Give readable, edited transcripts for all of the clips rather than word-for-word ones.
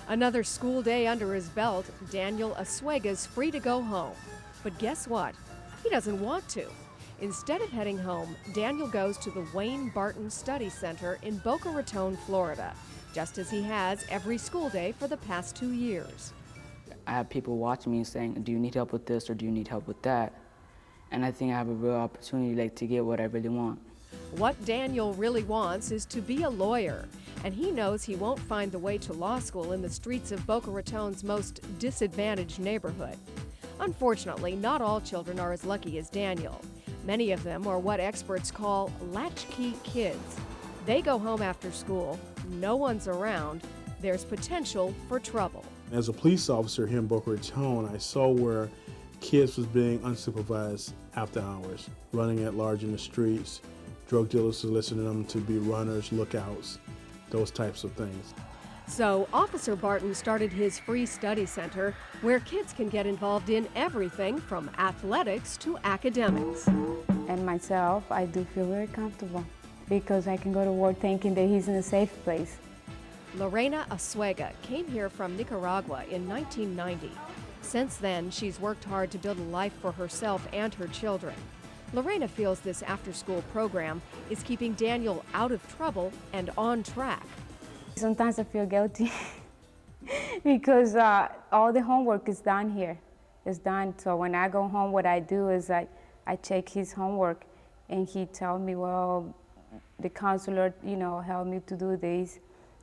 Another school day under his belt, Daniel Asuega's free to go home. But guess what? He doesn't want to. Instead of heading home, Daniel goes to the Wayne Barton Study Center in Boca Raton, Florida, just as he has every school day for the past 2 years. I have people watching me saying, do you need help with this or do you need help with that? And I think I have a real opportunity to get what I really want. What Daniel really wants is to be a lawyer, and he knows he won't find the way to law school in the streets of Boca Raton's most disadvantaged neighborhood. Unfortunately, not all children are as lucky as Daniel. Many of them are what experts call latchkey kids. They go home after school, no one's around, there's potential for trouble. As a police officer here in Boca Raton, I saw where kids was being unsupervised after hours, running at large in the streets, drug dealers soliciting them to be runners, lookouts, those types of things. So Officer Barton started his free study center where kids can get involved in everything from athletics to academics. And myself, I do feel very comfortable because I can go to work thinking that he's in a safe place. Lorena Asuega came here from Nicaragua in 1990. Since then, she's worked hard to build a life for herself and her children. Lorena feels this after-school program is keeping Daniel out of trouble and on track. Sometimes I feel guilty because all the homework is done here. It's done. So when I go home, what I do is I check his homework, and he tells me, well, the counselor, helped me to do this,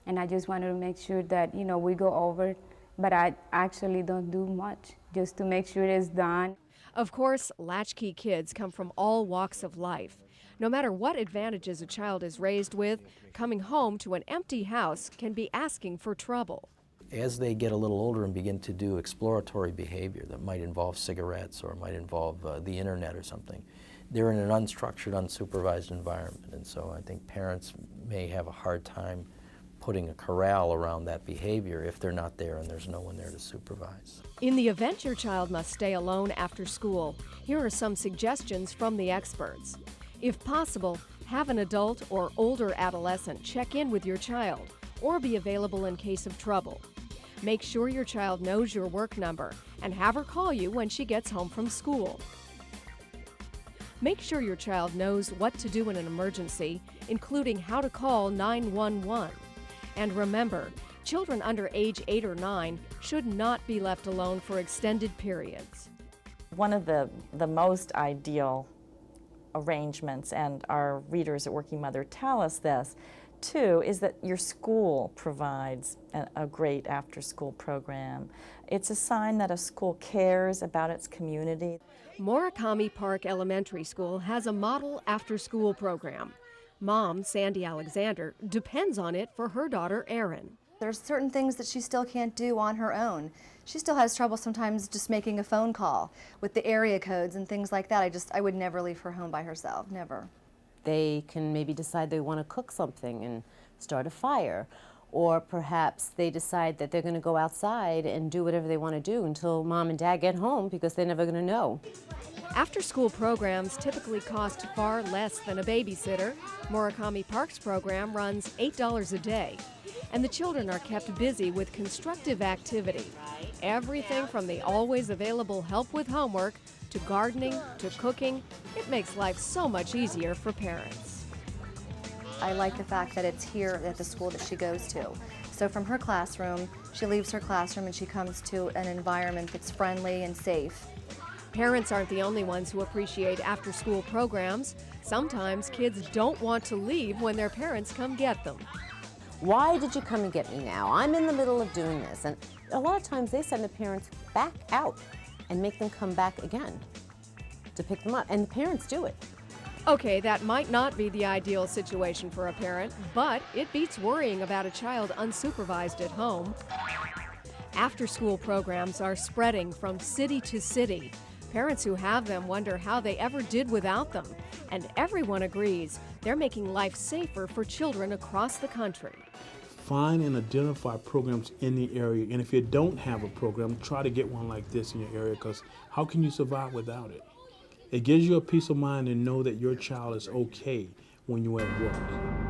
and I just wanted to make sure that, we go over it, but I actually don't do much, just to make sure it's done. Of course, latchkey kids come from all walks of life. No matter what advantages a child is raised with, coming home to an empty house can be asking for trouble. As they get a little older and begin to do exploratory behavior that might involve cigarettes or might involve the internet or something, they're in an unstructured, unsupervised environment. And so I think parents may have a hard time putting a corral around that behavior if they're not there and there's no one there to supervise. In the event your child must stay alone after school, here are some suggestions from the experts. If possible, have an adult or older adolescent check in with your child or be available in case of trouble. Make sure your child knows your work number and have her call you when she gets home from school. Make sure your child knows what to do in an emergency, including how to call 911. And remember, children under age 8 or 9 should not be left alone for extended periods. One of the most ideal arrangements, and our readers at Working Mother tell us this too, is that your school provides a great after-school program. It's a sign that a school cares about its community. Murakami Park Elementary School has a model after-school program. Mom, Sandy Alexander, depends on it for her daughter, Erin. There's certain things that she still can't do on her own. She still has trouble sometimes just making a phone call with the area codes and things like that. I would never leave her home by herself, never. They can maybe decide they want to cook something and start a fire. Or perhaps they decide that they're going to go outside and do whatever they want to do until mom and dad get home because they're never going to know. After-school programs typically cost far less than a babysitter. Murakami Park's program runs $8 a day. And the children are kept busy with constructive activity. Everything from the always available help with homework to gardening to cooking. It makes life so much easier for parents. I like the fact that it's here at the school that she goes to. So from her classroom, she leaves her classroom and she comes to an environment that's friendly and safe. Parents aren't the only ones who appreciate after-school programs. Sometimes kids don't want to leave when their parents come get them. Why did you come and get me now? I'm in the middle of doing this. And a lot of times they send the parents back out and make them come back again to pick them up. And the parents do it. Okay, that might not be the ideal situation for a parent, but it beats worrying about a child unsupervised at home. After-school programs are spreading from city to city. Parents who have them wonder how they ever did without them. And everyone agrees they're making life safer for children across the country. Find and identify programs in the area, and if you don't have a program, try to get one like this in your area, because how can you survive without it? It gives you a peace of mind to know that your child is okay when you're at work.